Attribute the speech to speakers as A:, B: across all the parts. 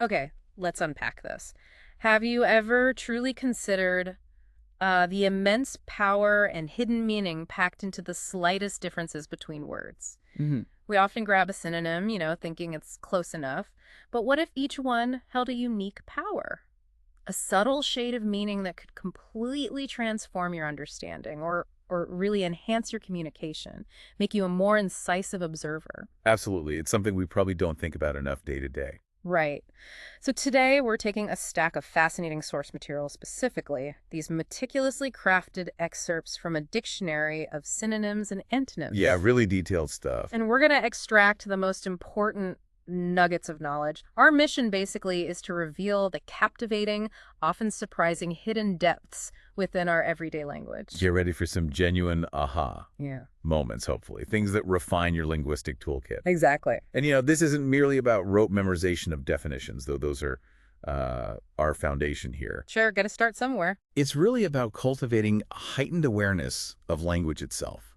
A: Okay, let's unpack this. Have you ever truly considered the immense power and hidden meaning packed into the slightest differences between words?
B: Hmm.
A: We often grab a synonym, thinking it's close enough. But what if each one held a unique power? A subtle shade of meaning that could completely transform your understanding or really enhance your communication, make you a more incisive observer.
B: Absolutely. It's something we probably don't think about enough day to day.
A: Right. So today we're taking a stack of fascinating source material, specifically these meticulously crafted excerpts from a dictionary of synonyms and
B: Yeah,
A: antonyms.
B: really detailed stuff.
A: And we're going to extract the most important nuggets of knowledge. Our mission basically is to reveal the captivating, often surprising hidden depths within our everyday language.
B: Get ready for some genuine aha
A: Yeah,
B: moments, hopefully. Things that refine your linguistic toolkit.
A: exactly.
B: And, this isn't merely about rote memorization of definitions, though those are our foundation here.
A: Sure, got to start somewhere.
B: It's really about cultivating heightened awareness of language itself,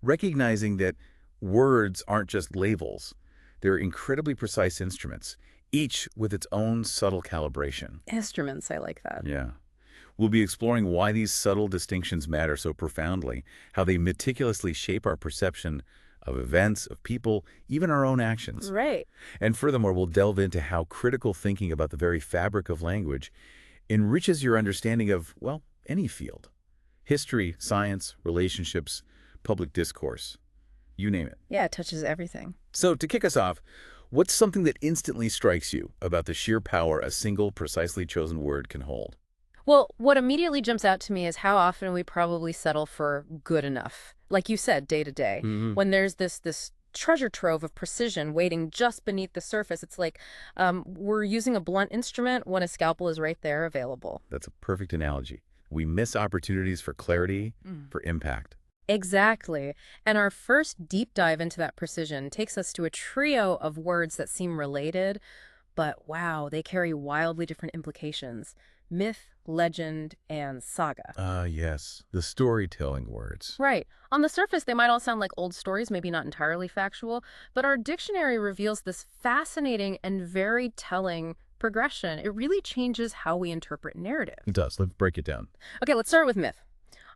B: recognizing that words aren't just labels. They're incredibly precise instruments, each with its own subtle calibration.
A: Instruments, I like that.
B: Yeah. We'll be exploring why these subtle distinctions matter so profoundly, how they meticulously shape our perception of events, of people, even our own actions.
A: Right.
B: And furthermore, we'll delve into how critical thinking about the very fabric of language enriches your understanding of, well, any field. History, science, relationships, public discourse, you name it.
A: Yeah, it touches everything.
B: So to kick us off, what's something that instantly strikes you about the sheer power a single, precisely chosen word can hold?
A: Well, what immediately jumps out to me is how often we probably settle for good enough. Like you said, day to day.
B: Hmm.
A: When there's this treasure trove of precision waiting just beneath the surface, it's like we're using a blunt instrument when a scalpel is right there available.
B: That's a perfect analogy. We miss opportunities for clarity,
A: Mm.
B: for impact.
A: Exactly. And our first deep dive into that precision takes us to a trio of words that seem related, but wow, they carry wildly different implications. Myth, legend, and saga.
B: Ah, yes, the storytelling words.
A: Right. On the surface, they might all sound like old stories, maybe not entirely factual, but our dictionary reveals this fascinating and very telling progression. It really changes how we interpret narrative.
B: It does. Let's break it down.
A: Okay, let's start with myth.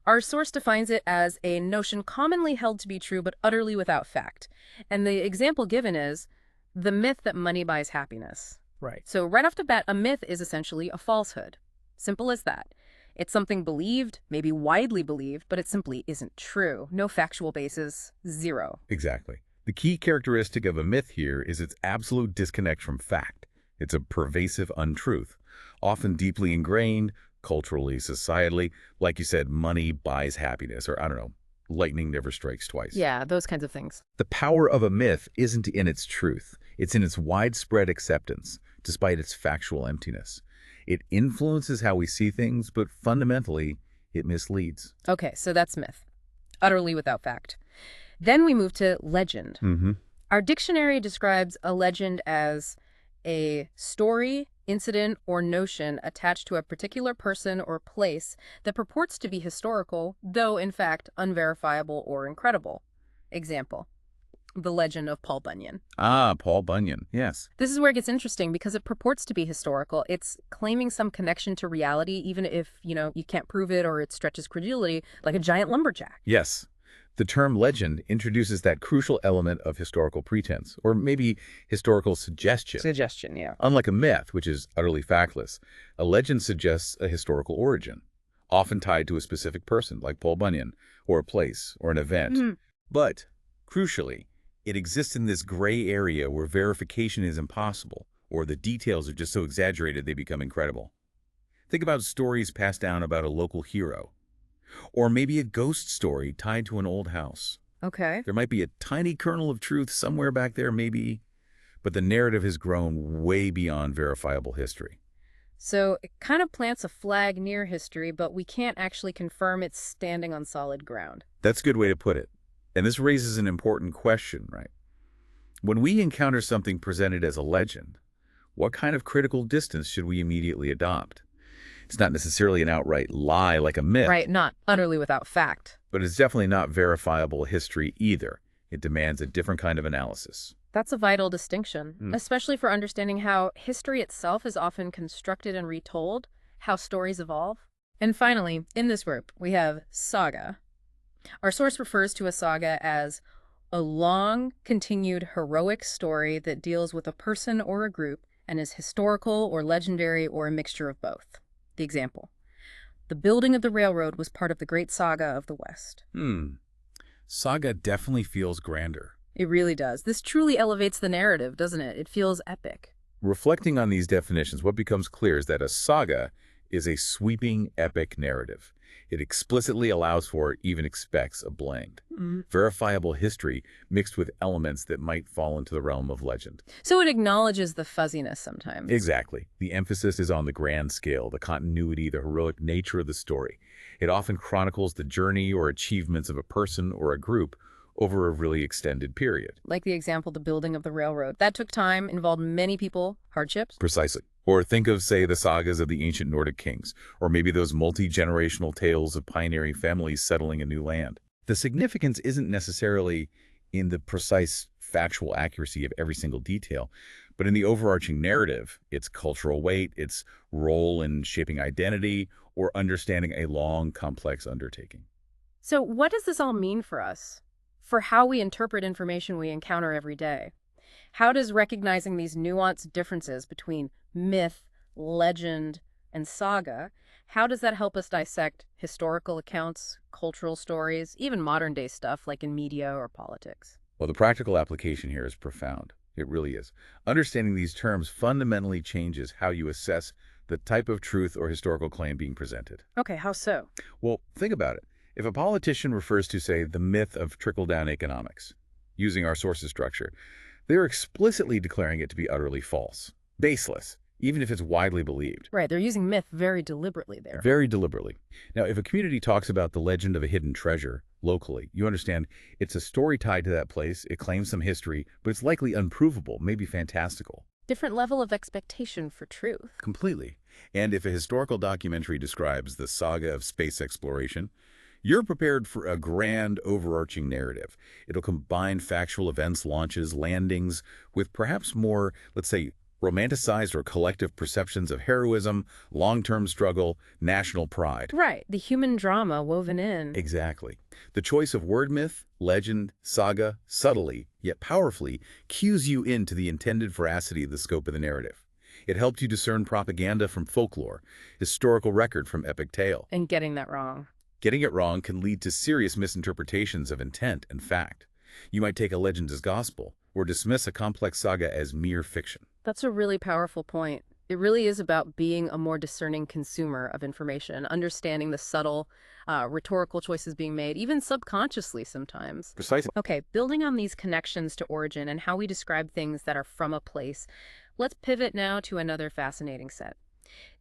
A: Our source defines it as a notion commonly held to be true but utterly without fact. And the example given is the myth that money buys happiness.
B: Right.
A: So right off the bat, a myth is essentially a falsehood. Simple as that. It's something believed, maybe widely believed, but it simply isn't true. No factual basis, zero.
B: Exactly. The key characteristic of a myth here is its absolute disconnect from fact. It's a pervasive untruth, often deeply ingrained, culturally, societally. Like you said, money buys happiness, or I don't know, lightning never strikes twice.
A: Yeah, those kinds of things.
B: The power of a myth isn't in its truth. It's in its widespread acceptance, despite its factual emptiness. It influences how we see things, but fundamentally, it misleads.
A: Okay, so that's myth. Utterly without fact. Then we move to legend.
B: Mm-hmm.
A: Our dictionary describes a legend as a story, incident, or notion attached to a particular person or place that purports to be historical, though in fact unverifiable or incredible. Example, the legend of Paul Bunyan.
B: Ah, Paul Bunyan. Yes.
A: This is where it gets interesting because it purports to be historical. It's claiming some connection to reality, even if, you can't prove it or it stretches credulity, like a giant lumberjack.
B: Yes. The term legend introduces that crucial element of historical pretense, or maybe historical suggestion.
A: Suggestion, yeah.
B: Unlike a myth, which is utterly factless, a legend suggests a historical origin, often tied to a specific person, like Paul Bunyan, or a place, or an event.
A: Mhm.
B: But, crucially, it exists in this gray area where verification is impossible, or the details are just so exaggerated they become incredible. Think about stories passed down about a local hero, or maybe a ghost story tied to an old house.
A: Okay.
B: There might be a tiny kernel of truth somewhere back there, maybe, but the narrative has grown way beyond verifiable history.
A: So it kind of plants a flag near history, but we can't actually confirm it's standing on solid ground.
B: That's a good way to put it. And this raises an important question, right? When we encounter something presented as a legend, what kind of critical distance should we immediately adopt? It's not necessarily an outright lie like a myth,
A: Right, not utterly without fact.
B: but it's definitely not verifiable history either. It demands a different kind of analysis.
A: That's a vital distinction,
B: Mm.
A: especially for understanding how history itself is often constructed and retold, how stories evolve. And finally, in this group, we have saga. Our source refers to a saga as a long, continued heroic story that deals with a person or a group and is historical or legendary or a mixture of both. The example: the building of the railroad was part of the great saga of the West.
B: Saga definitely feels grander.
A: It really does. This truly elevates the narrative, doesn't it? It feels epic.
B: Reflecting on these definitions, what becomes clear is that a saga is a sweeping, epic narrative. It explicitly allows for, even expects, a blend. Verifiable history mixed with elements that might fall into the realm of legend.
A: So it acknowledges the fuzziness sometimes.
B: Exactly. The emphasis is on the grand scale, the continuity, the heroic nature of the story. It often chronicles the journey or achievements of a person or a group over a really extended period.
A: Like the example, the building of the railroad. That took time, involved many people, hardships.
B: Precisely. Or think of, say, the sagas of the ancient Nordic kings, or maybe those multi-generational tales of pioneering families settling a new land. The significance isn't necessarily in the precise factual accuracy of every single detail, but in the overarching narrative, its cultural weight, its role in shaping identity, or understanding a long, complex undertaking.
A: So what does this all mean for us? For how we interpret information we encounter every day? How does recognizing these nuanced differences between myth, legend, and saga, how does that help us dissect historical accounts, cultural stories, even modern-day stuff like in media or politics?
B: Well, the practical application here is profound. It really is. Understanding these terms fundamentally changes how you assess the type of truth or historical claim being presented.
A: Okay, how so?
B: Well, think about it. If a politician refers to, say, the myth of trickle-down economics, using our sources structure, they're explicitly declaring it to be utterly false, baseless, even if it's widely believed.
A: Right, they're using myth very deliberately there.
B: Very deliberately. Now, if a community talks about the legend of a hidden treasure locally, you understand it's a story tied to that place, it claims some history, but it's likely unprovable, maybe fantastical.
A: Different level of expectation for truth.
B: Completely. And if a historical documentary describes the saga of space exploration, you're prepared for a grand, overarching narrative. It'll combine factual events, launches, landings, with perhaps more, let's say, romanticized or collective perceptions of heroism, long-term struggle, national pride.
A: Right, the human drama woven in.
B: Exactly. The choice of word myth, legend, saga, subtly, yet powerfully, cues you into the intended veracity of the scope of the narrative. It helps you discern propaganda from folklore, historical record from epic tale.
A: And getting that wrong.
B: Getting it wrong can lead to serious misinterpretations of intent and fact. You might take a legend as gospel, or dismiss a complex saga as mere fiction.
A: That's a really powerful point. It really is about being a more discerning consumer of information, understanding the subtle, rhetorical choices being made, even subconsciously sometimes.
B: Precisely.
A: Okay, building on these connections to origin and how we describe things that are from a place, let's pivot now to another fascinating set.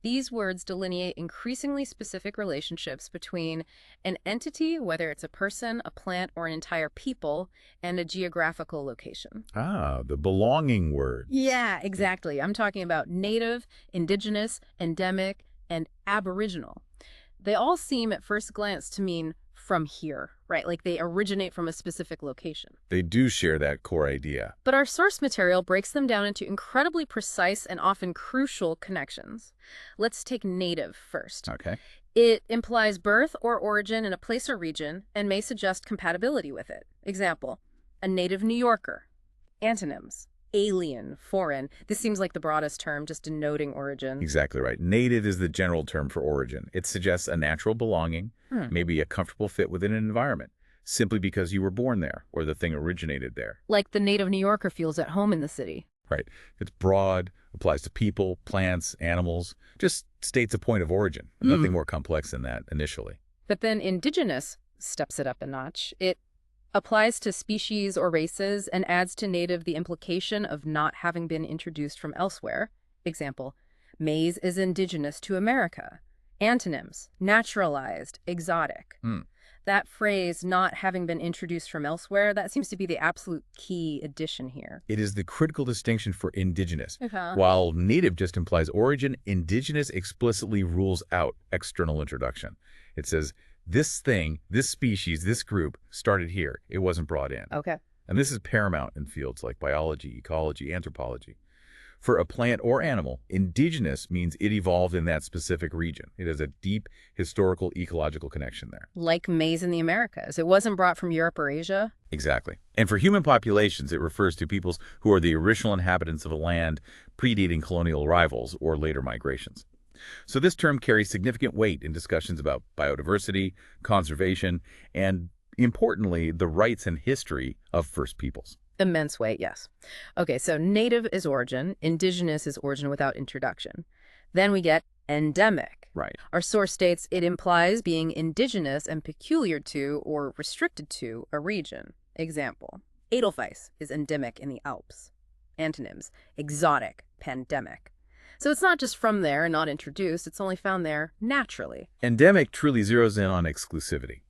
A: These words delineate increasingly specific relationships between an entity, whether it's a person, a plant, or an entire people, and a geographical location.
B: Ah, the belonging word.
A: Yeah, exactly. I'm talking about native, indigenous, endemic, and aboriginal. They all seem at first glance to mean from here, right? Like they originate from a specific location.
B: They do share that core idea.
A: But our source material breaks them down into incredibly precise and often crucial connections. Let's take native first.
B: Okay.
A: It implies birth or origin in a place or region and may suggest compatibility with it. Example, a native New Yorker. Antonyms, alien, foreign. This seems like the broadest term, just denoting origin.
B: Exactly right. Native is the general term for origin. It suggests a natural belonging, maybe a comfortable fit within an environment, simply because you were born there or the thing originated there.
A: Like the native New Yorker feels at home in the city.
B: Right. It's broad, applies to people, plants, animals, just states a point of origin. Nothing more complex than that initially.
A: But then indigenous steps it up a notch. It applies to species or races and adds to native the implication of not having been introduced from elsewhere. Example, maize is indigenous to America. Antonyms, naturalized, exotic. That phrase, not having been introduced from elsewhere, that seems to be the absolute key addition here.
B: It is the critical distinction for indigenous.
A: Okay.
B: While native just implies origin, indigenous explicitly rules out external introduction. It says, this thing, this species, this group started here. It wasn't brought in.
A: Okay.
B: And this is paramount in fields like biology, ecology, anthropology. For a plant or animal, indigenous means it evolved in that specific region. It has a deep historical ecological connection there.
A: Like maize in the Americas. It wasn't brought from Europe or Asia?
B: Exactly. And for human populations, it refers to peoples who are the original inhabitants of a land predating colonial arrivals or later migrations. So this term carries significant weight in discussions about biodiversity, conservation, and, importantly, the rights and history of First Peoples.
A: Immense weight, yes. Okay, so native is origin, indigenous is origin without introduction. Then we get endemic.
B: Right.
A: Our source states it implies being indigenous and peculiar to or restricted to a region. Example, Edelweiss is endemic in the Alps. Antonyms, exotic, pandemic. So it's not just from there and not introduced, it's only found there naturally.
B: Endemic truly zeroes in on exclusivity.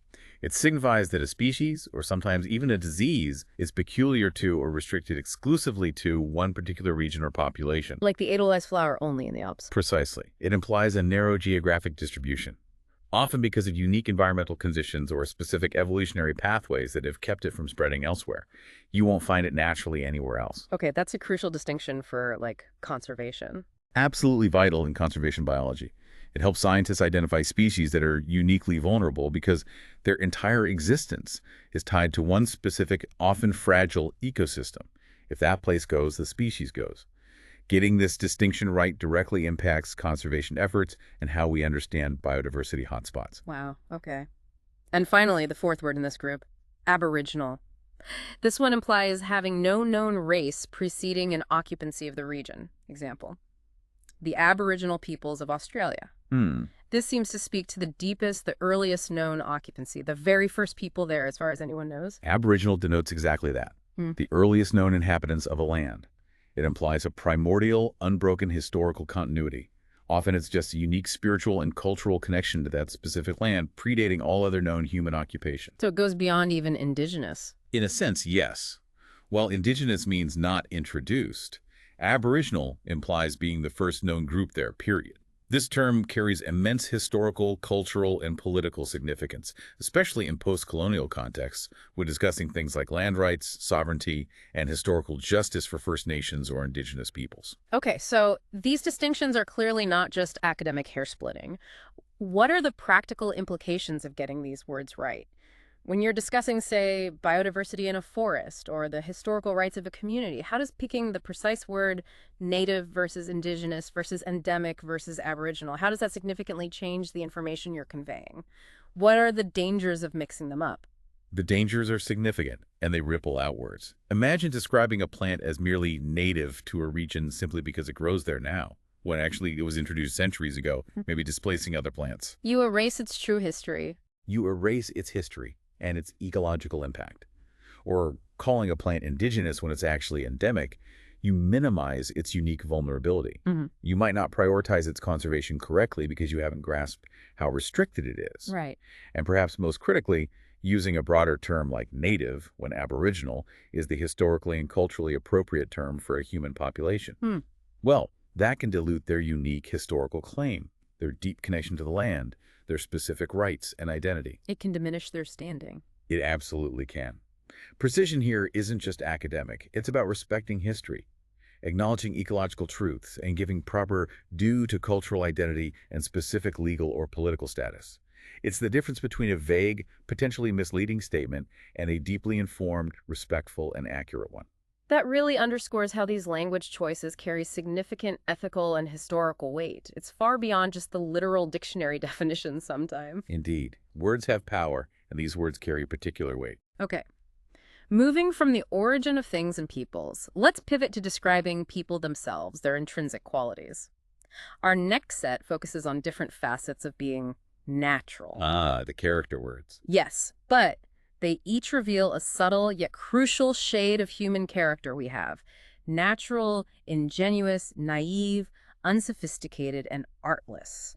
B: It signifies that a species, or sometimes even a disease, is peculiar to or restricted exclusively to one particular region or population.
A: Like the Edelweiss flower only in the Alps.
B: Precisely. It implies a narrow geographic distribution, often because of unique environmental conditions or specific evolutionary pathways that have kept it from spreading elsewhere. You won't find it naturally anywhere else.
A: Okay, that's a crucial distinction for, like, conservation.
B: Absolutely vital in conservation biology. It helps scientists identify species that are uniquely vulnerable because their entire existence is tied to one specific, often fragile ecosystem. If that place goes, the species goes. Getting this distinction right directly impacts conservation efforts and how we understand biodiversity hotspots.
A: Wow, okay. And finally, the fourth word in this group, aboriginal. This one implies having no known race preceding an occupancy of the region. Example, the Aboriginal peoples of Australia. This seems to speak to the deepest, the earliest known occupancy, the very first people there as far as anyone knows.
B: Aboriginal denotes exactly that, the earliest known inhabitants of a land. It implies a primordial, unbroken historical continuity. Often it's just a unique spiritual and cultural connection to that specific land, predating all other known human occupation.
A: So it goes beyond even indigenous.
B: In a sense, yes. While indigenous means not introduced, Aboriginal implies being the first known group there, period. This term carries immense historical, cultural, and political significance, especially in post-colonial contexts, when discussing things like land rights, sovereignty, and historical justice for First Nations or indigenous peoples.
A: Okay, so these distinctions are clearly not just academic hair-splitting. What are the practical implications of getting these words right? When you're discussing, say, biodiversity in a forest or the historical rights of a community, how does picking the precise word native versus indigenous versus endemic versus aboriginal, how does that significantly change the information you're conveying? What are the dangers of mixing them up?
B: The dangers are significant, and they ripple outwards. Imagine describing a plant as merely native to a region simply because it grows there now, when actually it was introduced centuries ago, maybe displacing other plants.
A: You erase its true history.
B: You erase its history and its ecological impact. Or calling a plant indigenous when it's actually endemic, you minimize its unique vulnerability. You might not prioritize its conservation correctly because you haven't grasped how restricted it is.
A: Right.
B: And perhaps most critically, using a broader term like native when aboriginal is the historically and culturally appropriate term for a human population. Well, that can dilute their unique historical claim, their deep connection to the land, their specific rights and identity.
A: It can diminish their standing.
B: It absolutely can. Precision here isn't just academic. It's about respecting history, acknowledging ecological truths, and giving proper due to cultural identity and specific legal or political status. It's the difference between a vague, potentially misleading statement and a deeply informed, respectful, and accurate one.
A: That really underscores how these language choices carry significant ethical and historical weight. It's far beyond just the literal dictionary definition sometimes.
B: Indeed. Words have power, and these words carry particular weight.
A: Okay. Moving from the origin of things and peoples, let's pivot to describing people themselves, their intrinsic qualities. Our next set focuses on different facets of being natural.
B: Ah, the character words.
A: Yes, but they each reveal a subtle yet crucial shade of human character we have. Natural, ingenuous, naive, unsophisticated, and artless.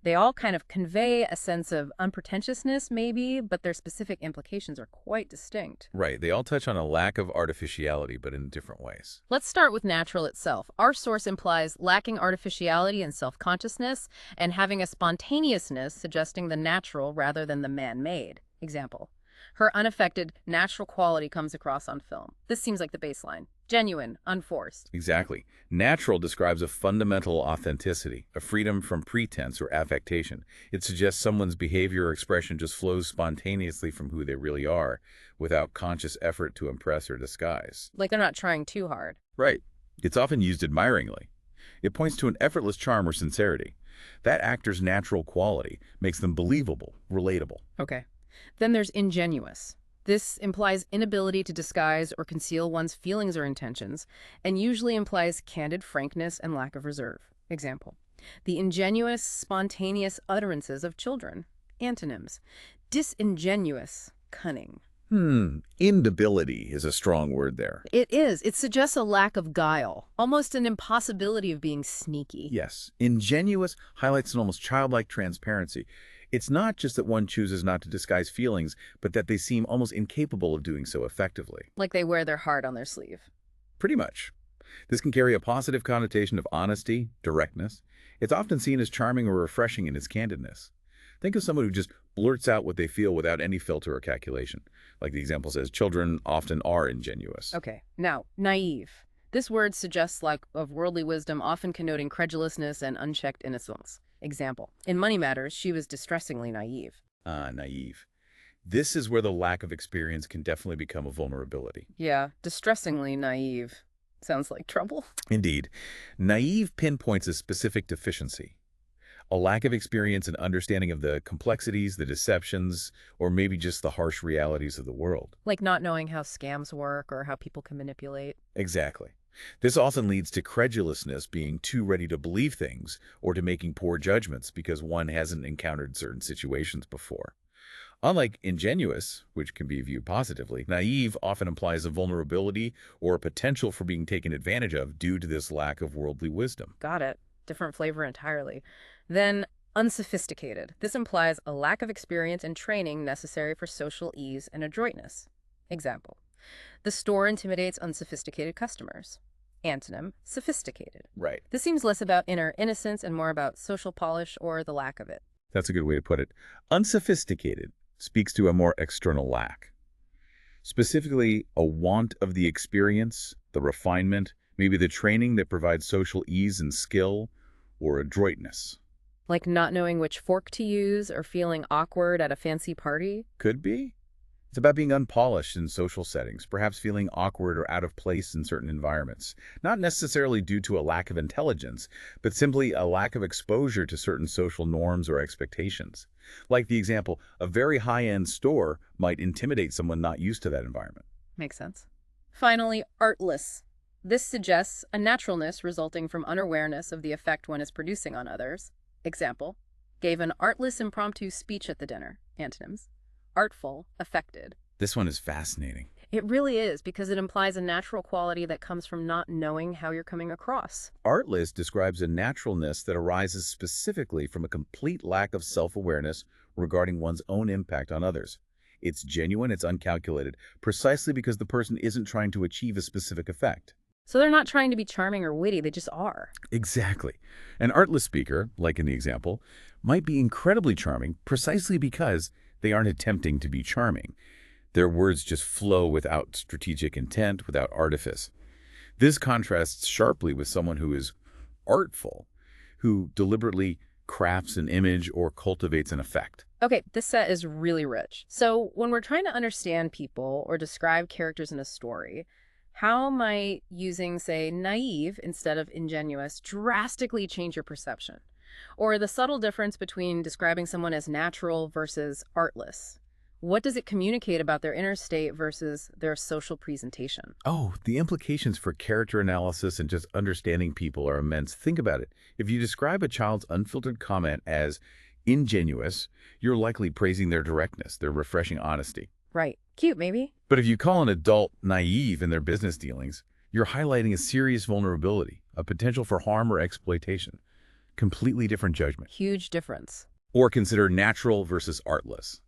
A: They all kind of convey a sense of unpretentiousness, maybe, but their specific implications are quite distinct.
B: Right. They all touch on a lack of artificiality, but in different ways.
A: Let's start with natural itself. Our source implies lacking artificiality and self-consciousness, and having a spontaneousness suggesting the natural rather than the man-made. Example, Her unaffected, natural quality comes across on film. This seems like the baseline. Genuine, unforced.
B: Exactly. Natural describes a fundamental authenticity, a freedom from pretense or affectation. It suggests someone's behavior or expression just flows spontaneously from who they really are, without conscious effort to impress or disguise.
A: Like they're not trying too hard.
B: Right. It's often used admiringly. It points to an effortless charm or sincerity. That actor's natural quality makes them believable, relatable.
A: Okay. Then there's ingenuous. This implies inability to disguise or conceal one's feelings or intentions, and usually implies candid frankness and lack of reserve. Example: the ingenuous, spontaneous utterances of children. Antonyms: disingenuous, cunning.
B: Inability is a strong word there.
A: It is. It suggests a lack of guile, almost an impossibility of being sneaky.
B: Yes, ingenuous highlights an almost childlike transparency. It's not just that one chooses not to disguise feelings, but that they seem almost incapable of doing so effectively.
A: Like they wear their heart on their sleeve.
B: Pretty much. This can carry a positive connotation of honesty, directness. It's often seen as charming or refreshing in its candidness. Think of someone who just blurts out what they feel without any filter or calculation. Like the example says, children often are ingenuous.
A: Okay. Now, naive. This word suggests lack of worldly wisdom, often connoting credulousness and unchecked innocence. Example: in money matters, she was distressingly naive.
B: Naive. This is where the lack of experience can definitely become a vulnerability.
A: Yeah, distressingly naive. Sounds like trouble.
B: Indeed, naive pinpoints a specific deficiency. A lack of experience and understanding of the complexities, the deceptions, or maybe just the harsh realities of the world.
A: Like not knowing how scams work or how people can manipulate.
B: Exactly. This often leads to credulousness, being too ready to believe things or to making poor judgments because one hasn't encountered certain situations before. Unlike ingenuous, which can be viewed positively, naive often implies a vulnerability or a potential for being taken advantage of due to this lack of worldly wisdom.
A: Got it. Different flavor entirely. Then, unsophisticated. This implies a lack of experience and training necessary for social ease and adroitness. Example: the store intimidates unsophisticated customers. Antonym: sophisticated.
B: Right.
A: This seems less about inner innocence and more about social polish or the lack of it.
B: That's a good way to put it. Unsophisticated speaks to a more external lack. Specifically, a want of the experience, the refinement, maybe the training that provides social ease and skill, or adroitness.
A: Like not knowing which fork to use or feeling awkward at a fancy party.
B: Could be. It's about being unpolished in social settings, perhaps feeling awkward or out of place in certain environments. Not necessarily due to a lack of intelligence, but simply a lack of exposure to certain social norms or expectations. Like the example, a very high-end store might intimidate someone not used to that environment.
A: Makes sense. Finally, artless. This suggests a naturalness resulting from unawareness of the effect one is producing on others. Example: gave an artless impromptu speech at the dinner. Antonyms: artful, affected.
B: This one is fascinating.
A: It really is, because it implies a natural quality that comes from not knowing how you're coming across.
B: Artless describes a naturalness that arises specifically from a complete lack of self-awareness regarding one's own impact on others. It's genuine, it's uncalculated, precisely because the person isn't trying to achieve a specific effect.
A: So they're not trying to be charming or witty, they just are.
B: Exactly. An artless speaker, like in the example, might be incredibly charming precisely because they aren't attempting to be charming. Their words just flow without strategic intent, without artifice. This contrasts sharply with someone who is artful, who deliberately crafts an image or cultivates an effect.
A: Okay, this set is really rich. So when we're trying to understand people or describe characters in a story, how might using, say, naive instead of ingenuous drastically change your perception? Or the subtle difference between describing someone as natural versus artless? What does it communicate about their inner state versus their social presentation?
B: Oh, the implications for character analysis and just understanding people are immense. Think about it. If you describe a child's unfiltered comment as ingenuous, you're likely praising their directness, their refreshing honesty.
A: Right. Cute, maybe?
B: But if you call an adult naive in their business dealings, you're highlighting a serious vulnerability, a potential for harm or exploitation. Completely different judgment.
A: Huge difference.
B: Or consider natural versus artless.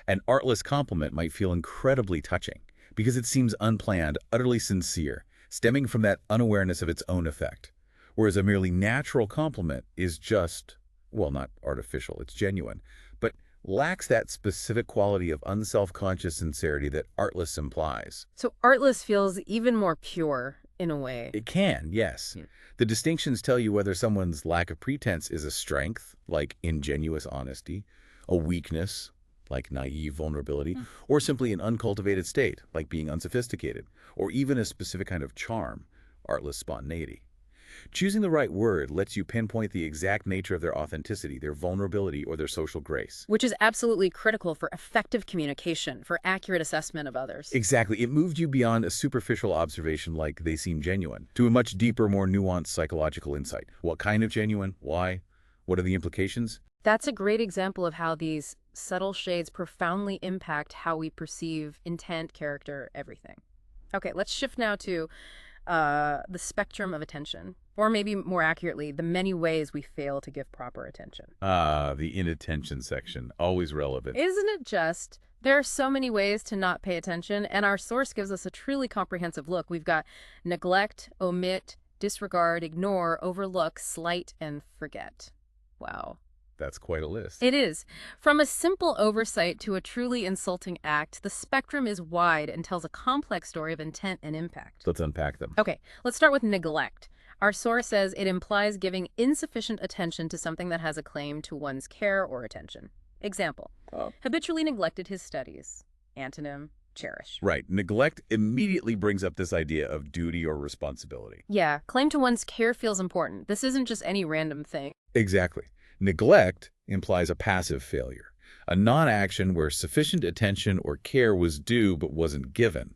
B: An artless compliment might feel incredibly touching because it seems unplanned, utterly sincere, stemming from that unawareness of its own effect. Whereas a merely natural compliment is just, well, not artificial, it's genuine, but lacks that specific quality of unselfconscious sincerity that artless implies.
A: So artless feels even more pure in a way.
B: It can, yes.
A: Hmm.
B: The distinctions tell you whether someone's lack of pretense is a strength, like ingenuous honesty, a weakness, like naive vulnerability, or simply an uncultivated state, like being unsophisticated, or even a specific kind of charm, artless spontaneity. Choosing the right word lets you pinpoint the exact nature of their authenticity, their vulnerability, or their social grace.
A: Which is absolutely critical for effective communication, for accurate assessment of others.
B: Exactly. It moved you beyond a superficial observation like they seem genuine, to a much deeper, more nuanced psychological insight. What kind of genuine? Why? What are the implications?
A: That's a great example of how these subtle shades profoundly impact how we perceive intent, character, everything. Okay, let's shift now to the spectrum of attention, or maybe more accurately, the many ways we fail to give proper attention.
B: Ah, the inattention section, always relevant.
A: Isn't it just? There are so many ways to not pay attention, and our source gives us a truly comprehensive look. We've got neglect, omit, disregard, ignore, overlook, slight, and forget. Wow.
B: That's quite a list.
A: It is. From a simple oversight to a truly insulting act, the spectrum is wide and tells a complex story of intent and impact.
B: Let's unpack them.
A: Okay, let's start with neglect. Our source says it implies giving insufficient attention to something that has a claim to one's care or attention. Example, habitually neglected his studies. Antonym, cherish.
B: Right. Neglect immediately brings up this idea of duty or responsibility.
A: Yeah, claim to one's care feels important. This isn't just any random thing.
B: Exactly. Neglect implies a passive failure, a non-action where sufficient attention or care was due but wasn't given.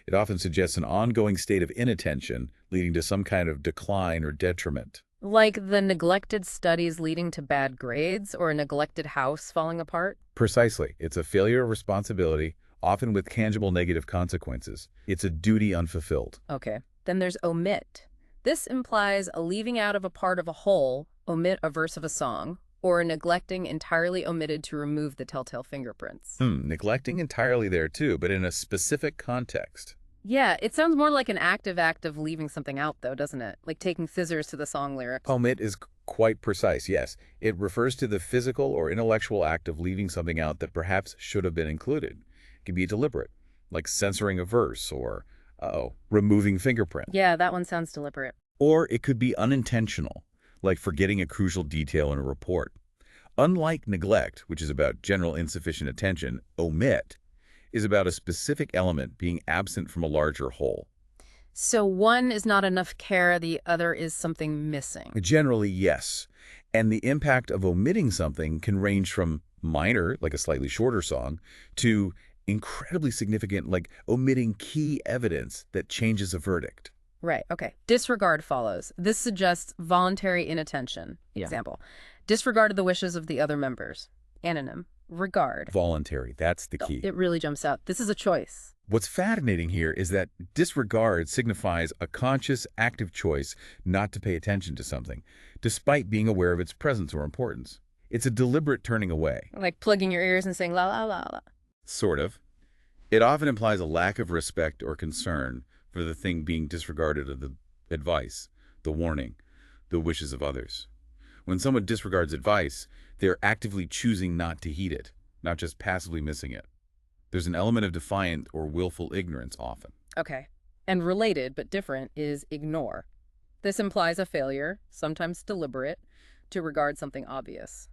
B: It often suggests an ongoing state of inattention, leading to some kind of decline or detriment.
A: Like the neglected studies leading to bad grades or a neglected house falling apart?
B: Precisely. It's a failure of responsibility, often with tangible negative consequences. It's a duty unfulfilled.
A: Okay. Then there's omit. This implies a leaving out of a part of a whole, omit a verse of a song, or neglecting entirely omitted to remove the telltale fingerprints.
B: Neglecting entirely there too, but in a specific context.
A: Yeah, it sounds more like an active act of leaving something out, though, doesn't it? Like taking scissors to the song lyrics.
B: Omit is quite precise, yes. It refers to the physical or intellectual act of leaving something out that perhaps should have been included. It can be deliberate, like censoring a verse or, removing fingerprints.
A: Yeah, that one sounds deliberate.
B: Or it could be unintentional, like forgetting a crucial detail in a report. Unlike neglect, which is about general insufficient attention, omit is about a specific element being absent from a larger whole.
A: So one is not enough care, the other is something missing.
B: Generally, yes. And the impact of omitting something can range from minor, like a slightly shorter song, to incredibly significant, like omitting key evidence that changes a verdict.
A: Right, okay. Disregard follows. This suggests voluntary inattention.
B: Yeah.
A: Example, disregarded the wishes of the other members. Anonym, regard.
B: Voluntary, that's the key.
A: It really jumps out. This is a choice.
B: What's fascinating here is that disregard signifies a conscious, active choice not to pay attention to something, despite being aware of its presence or importance. It's a deliberate turning away.
A: Like plugging your ears and saying la la la la.
B: Sort of. It often implies a lack of respect or concern for the thing being disregarded of the advice, the warning, the wishes of others. When someone disregards advice, they're actively choosing not to heed it, not just passively missing it. There's an element of defiant or willful ignorance often.
A: Okay. And related, but different, is ignore. This implies a failure, sometimes deliberate, to regard something obvious.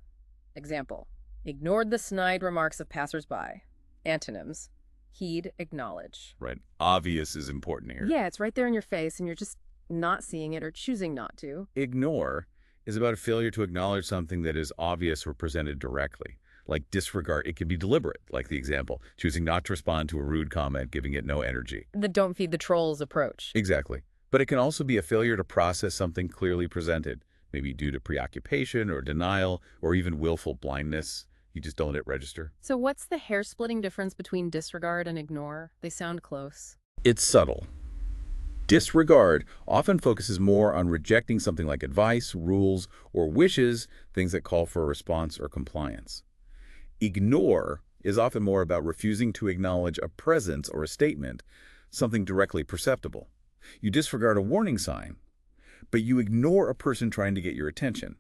A: Example, ignored the snide remarks of passersby. Antonyms, heed, acknowledge.
B: Right. Obvious is important here.
A: Yeah, it's right there in your face, and you're just not seeing it or choosing not to.
B: Ignore is about a failure to acknowledge something that is obvious or presented directly. Like disregard, it can be deliberate, like the example, choosing not to respond to a rude comment, giving it no energy.
A: The don't feed the trolls approach.
B: Exactly. But it can also be a failure to process something clearly presented, maybe due to preoccupation or denial or even willful blindness. You just don't let it register.
A: So what's the hair-splitting difference between disregard and ignore? They sound close.
B: It's subtle. Disregard often focuses more on rejecting something like advice, rules, or wishes, things that call for a response or compliance. Ignore is often more about refusing to acknowledge a presence or a statement, something directly perceptible. You disregard a warning sign, but you ignore a person trying to get your attention.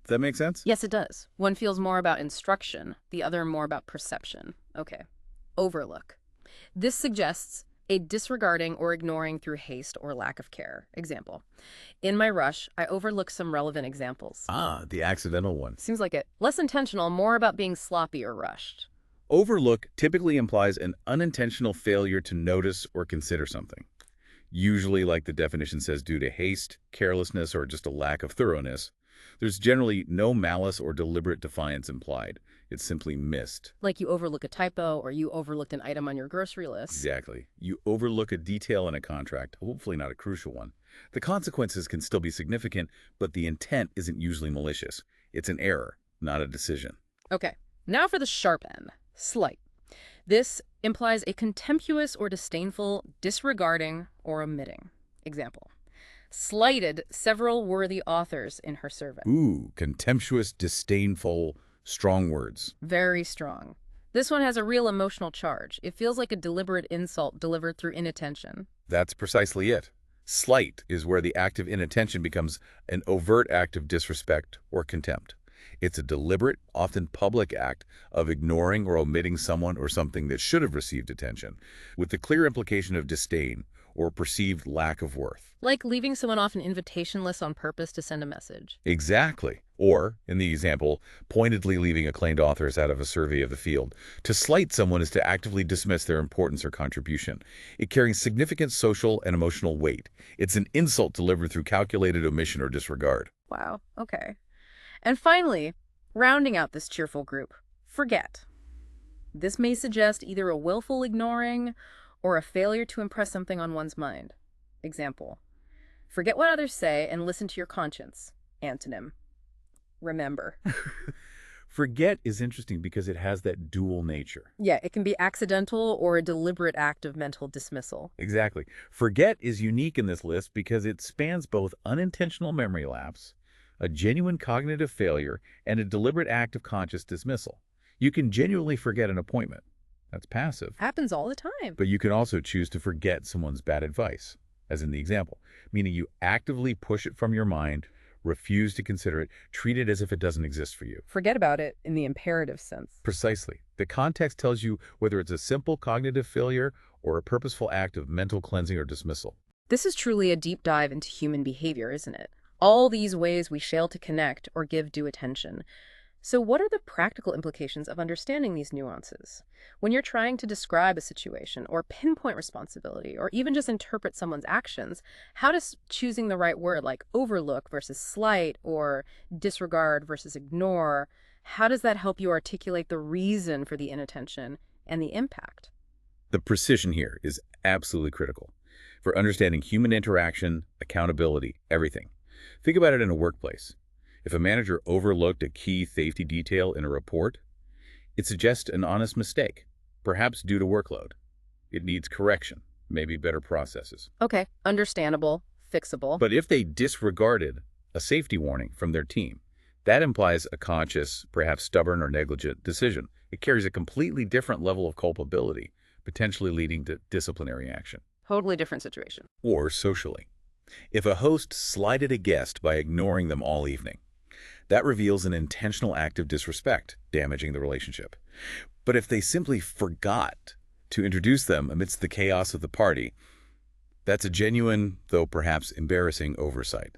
B: Does that make sense?
A: Yes, it does. One feels more about instruction, the other more about perception. Okay. Overlook. This suggests a disregarding or ignoring through haste or lack of care. Example. In my rush, I overlooked some relevant examples.
B: Ah, the accidental one.
A: Seems like it. Less intentional, more about being sloppy or rushed.
B: Overlook typically implies an unintentional failure to notice or consider something. Usually, like the definition says, due to haste, carelessness, or just a lack of thoroughness. There's generally no malice or deliberate defiance implied. It's simply missed.
A: Like you overlook a typo or you overlooked an item on your grocery list.
B: Exactly. You overlook a detail in a contract, hopefully not a crucial one. The consequences can still be significant, but the intent isn't usually malicious. It's an error, not a decision.
A: Okay, now for the sharp end. Slight. This implies a contemptuous or disdainful disregarding or omitting. Example. Slighted several worthy authors in her survey.
B: Ooh, contemptuous, disdainful, strong words.
A: Very strong. This one has a real emotional charge. It feels like a deliberate insult delivered through inattention.
B: That's precisely it. Slight is where the act of inattention becomes an overt act of disrespect or contempt. It's a deliberate, often public act of ignoring or omitting someone or something that should have received attention, with the clear implication of disdain or perceived lack of worth.
A: Like leaving someone off an invitation list on purpose to send a message.
B: Exactly. Or, in the example, pointedly leaving acclaimed authors out of a survey of the field. To slight someone is to actively dismiss their importance or contribution. It carries significant social and emotional weight. It's an insult delivered through calculated omission or disregard.
A: Wow, okay. And finally, rounding out this cheerful group, forget. This may suggest either a willful ignoring or a failure to impress something on one's mind. Example. Forget what others say and listen to your conscience. Antonym. Remember.
B: Forget is interesting because it has that dual nature.
A: Yeah, it can be accidental or a deliberate act of mental dismissal.
B: Exactly. Forget is unique in this list because it spans both unintentional memory lapse, a genuine cognitive failure, and a deliberate act of conscious dismissal. You can genuinely forget an appointment. That's passive.
A: Happens all the time.
B: But you can also choose to forget someone's bad advice, as in the example, meaning you actively push it from your mind, refuse to consider it, treat it as if it doesn't exist for you.
A: Forget about it in the imperative sense.
B: Precisely. The context tells you whether it's a simple cognitive failure or a purposeful act of mental cleansing or dismissal.
A: This is truly a deep dive into human behavior, isn't it? All these ways we fail to connect or give due attention. So what are the practical implications of understanding these nuances? When you're trying to describe a situation or pinpoint responsibility or even just interpret someone's actions, how does choosing the right word like overlook versus slight or disregard versus ignore, how does that help you articulate the reason for the inattention and the impact?
B: The precision here is absolutely critical for understanding human interaction, accountability, everything. Think about it in a workplace. If a manager overlooked a key safety detail in a report, it suggests an honest mistake, perhaps due to workload. It needs correction, maybe better processes.
A: Okay, understandable, fixable.
B: But if they disregarded a safety warning from their team, that implies a conscious, perhaps stubborn or negligent decision. It carries a completely different level of culpability, potentially leading to disciplinary action.
A: Totally different situation.
B: Or socially. If a host slighted a guest by ignoring them all evening, that reveals an intentional act of disrespect, damaging the relationship. But if they simply forgot to introduce them amidst the chaos of the party, that's a genuine, though perhaps embarrassing, oversight.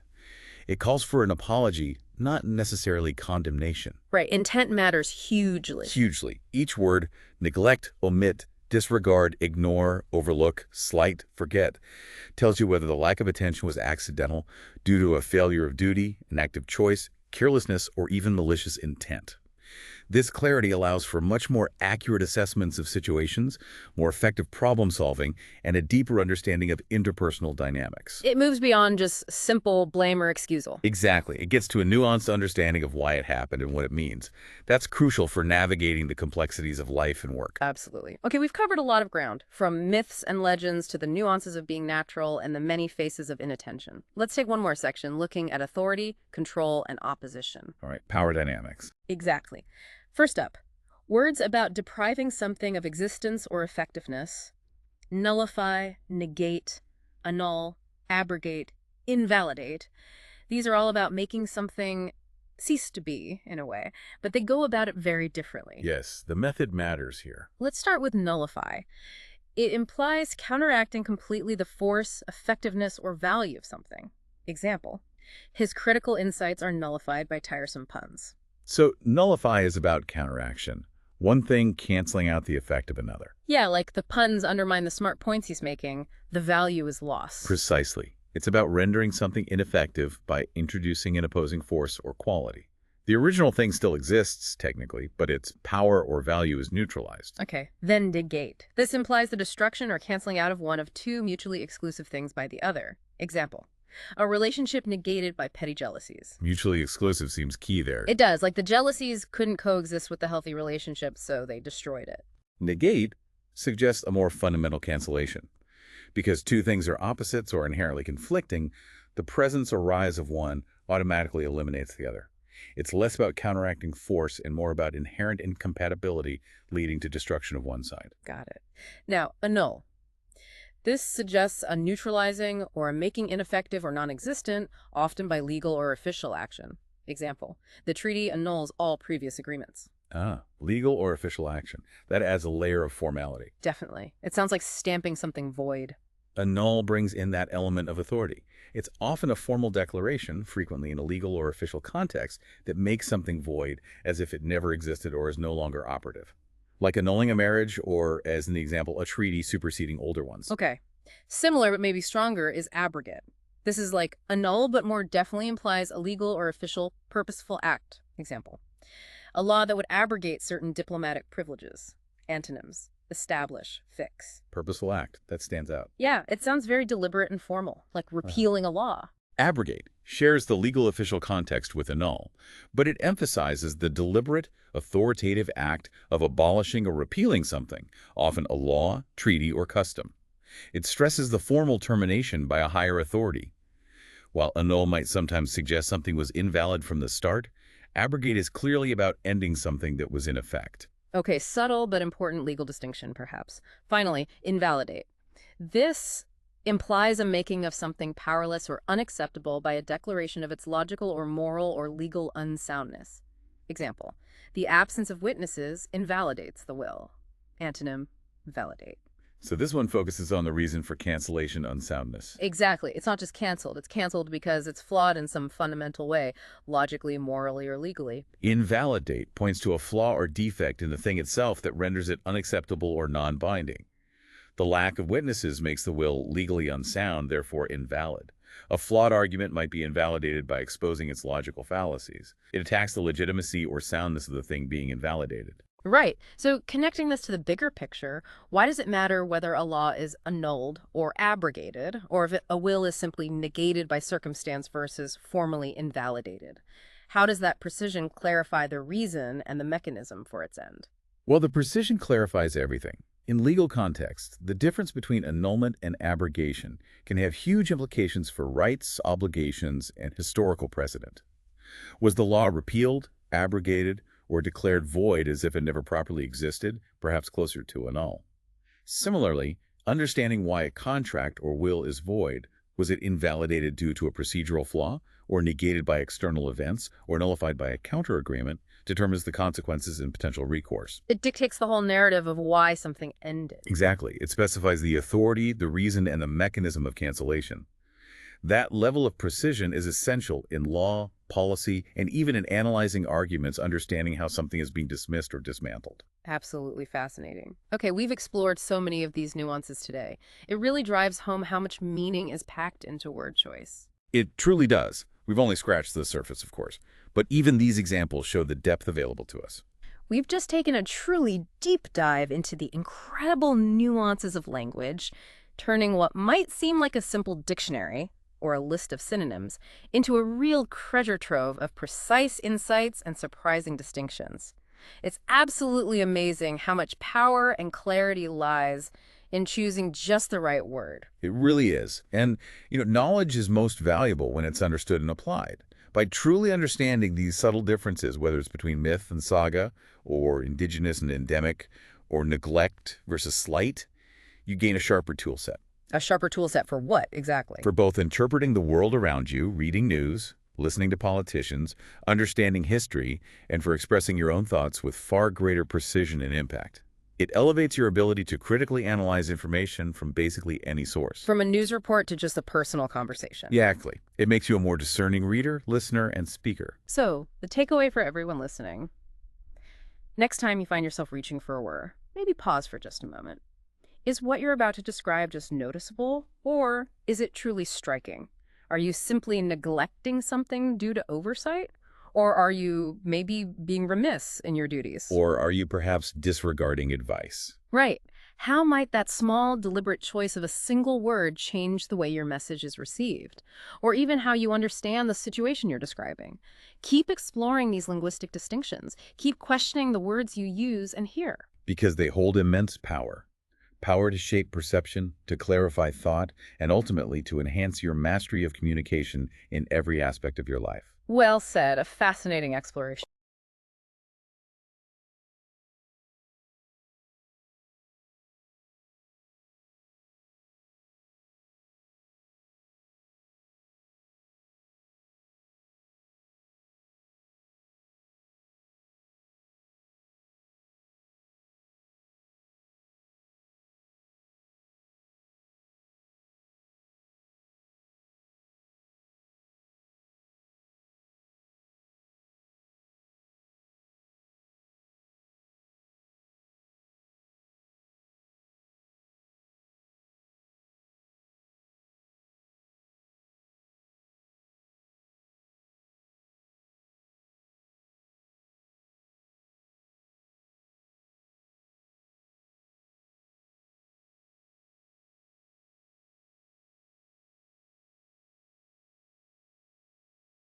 B: It calls for an apology, not necessarily condemnation.
A: Right, intent matters hugely.
B: Hugely. Each word, neglect, omit, disregard, ignore, overlook, slight, forget, tells you whether the lack of attention was accidental, due to a failure of duty, an act of choice, carelessness, or even malicious intent. This clarity allows for much more accurate assessments of situations, more effective problem solving, and a deeper understanding of interpersonal dynamics.
A: It moves beyond just simple blame or excusal.
B: Exactly. It gets to a nuanced understanding of why it happened and what it means. That's crucial for navigating the complexities of life and work.
A: Absolutely. Okay, we've covered a lot of ground, from myths and legends to the nuances of being natural and the many faces of inattention. Let's take one more section, looking at authority, control, and opposition.
B: All right, power dynamics.
A: Exactly. First up, words about depriving something of existence or effectiveness: nullify, negate, annul, abrogate, invalidate. These are all about making something cease to be, in a way, but they go about it very differently.
B: Yes, the method matters here.
A: Let's start with nullify. It implies counteracting completely the force, effectiveness, or value of something. Example, his critical insights are nullified by tiresome puns.
B: So nullify is about counteraction, one thing canceling out the effect of another.
A: Yeah, like the puns undermine the smart points he's making, the value is lost.
B: Precisely. It's about rendering something ineffective by introducing an opposing force or quality. The original thing still exists, technically, but its power or value is neutralized.
A: Okay, then negate. This implies the destruction or canceling out of one of two mutually exclusive things by the other. Example, a relationship negated by petty jealousies.
B: Mutually exclusive seems key there.
A: It does, like the jealousies couldn't coexist with the healthy relationship, so they destroyed it.
B: Negate suggests a more fundamental cancellation. Because two things are opposites or inherently conflicting, the presence or rise of one automatically eliminates the other. It's less about counteracting force and more about inherent incompatibility leading to destruction of one side.
A: Got it. Now, annul. This suggests a neutralizing or a making ineffective or non-existent, often by legal or official action. Example, the treaty annuls all previous agreements.
B: Legal or official action. That adds a layer of formality.
A: Definitely. It sounds like stamping something void.
B: Annul brings in that element of authority. It's often a formal declaration, frequently in a legal or official context, that makes something void as if it never existed or is no longer operative. Like annulling a marriage or, as in the example, a treaty superseding older ones.
A: Okay. Similar but maybe stronger is abrogate. This is like annul but more definitely implies a legal or official purposeful act. Example, a law that would abrogate certain diplomatic privileges. Antonyms, establish, fix.
B: Purposeful act. That stands out.
A: Yeah, it sounds very deliberate and formal, like repealing a law.
B: Abrogate shares the legal official context with annul, but it emphasizes the deliberate, authoritative act of abolishing or repealing something, often a law, treaty, or custom. It stresses the formal termination by a higher authority. While annul might sometimes suggest something was invalid from the start, abrogate is clearly about ending something that was in effect.
A: Okay, subtle but important legal distinction, perhaps. Finally, invalidate. This implies a making of something powerless or unacceptable by a declaration of its logical or moral or legal unsoundness. Example, the absence of witnesses invalidates the will. Antonym, validate.
B: So this one focuses on the reason for cancellation unsoundness.
A: Exactly. It's not just canceled. It's canceled because it's flawed in some fundamental way, logically, morally, or legally.
B: Invalidate points to a flaw or defect in the thing itself that renders it unacceptable or non-binding. The lack of witnesses makes the will legally unsound, therefore invalid. A flawed argument might be invalidated by exposing its logical fallacies. It attacks the legitimacy or soundness of the thing being invalidated.
A: Right. So connecting this to the bigger picture, why does it matter whether a law is annulled or abrogated, or if a will is simply negated by circumstance versus formally invalidated? How does that precision clarify the reason and the mechanism for its end?
B: Well, the precision clarifies everything. In legal context, the difference between annulment and abrogation can have huge implications for rights, obligations, and historical precedent. Was the law repealed, abrogated, or declared void as if it never properly existed, perhaps closer to annul? Similarly, understanding why a contract or will is void, was it invalidated due to a procedural flaw, or negated by external events, or nullified by a counter-agreement, determines the consequences and potential recourse.
A: It dictates the whole narrative of why something ended.
B: Exactly. It specifies the authority, the reason, and the mechanism of cancellation. That level of precision is essential in law, policy, and even in analyzing arguments, understanding how something is being dismissed or dismantled.
A: Absolutely fascinating. Okay, we've explored so many of these nuances today. It really drives home how much meaning is packed into word choice.
B: It truly does. We've only scratched the surface, of course, but even these examples show the depth available to us.
A: We've just taken a truly deep dive into the incredible nuances of language, turning what might seem like a simple dictionary or a list of synonyms into a real treasure trove of precise insights and surprising distinctions. It's absolutely amazing how much power and clarity lies in choosing just the right word.
B: It really is. And, knowledge is most valuable when it's understood and applied. By truly understanding these subtle differences, whether it's between myth and saga, or indigenous and endemic, or neglect versus slight, you gain a sharper tool set.
A: A sharper tool set for what, exactly?
B: For both interpreting the world around you, reading news, listening to politicians, understanding history, and for expressing your own thoughts with far greater precision and impact. It elevates your ability to critically analyze information from basically any source.
A: From a news report to just a personal conversation.
B: Exactly. It makes you a more discerning reader, listener, and speaker.
A: So, the takeaway for everyone listening: next time you find yourself reaching for a word, maybe pause for just a moment. Is what you're about to describe just noticeable, or is it truly striking? Are you simply neglecting something due to oversight? Or are you maybe being remiss in your duties?
B: Or are you perhaps disregarding advice?
A: Right. How might that small, deliberate choice of a single word change the way your message is received? Or even how you understand the situation you're describing? Keep exploring these linguistic distinctions. Keep questioning the words you use and hear.
B: Because they hold immense power. Power to shape perception, to clarify thought, and ultimately to enhance your mastery of communication in every aspect of your life.
A: Well said. A fascinating exploration.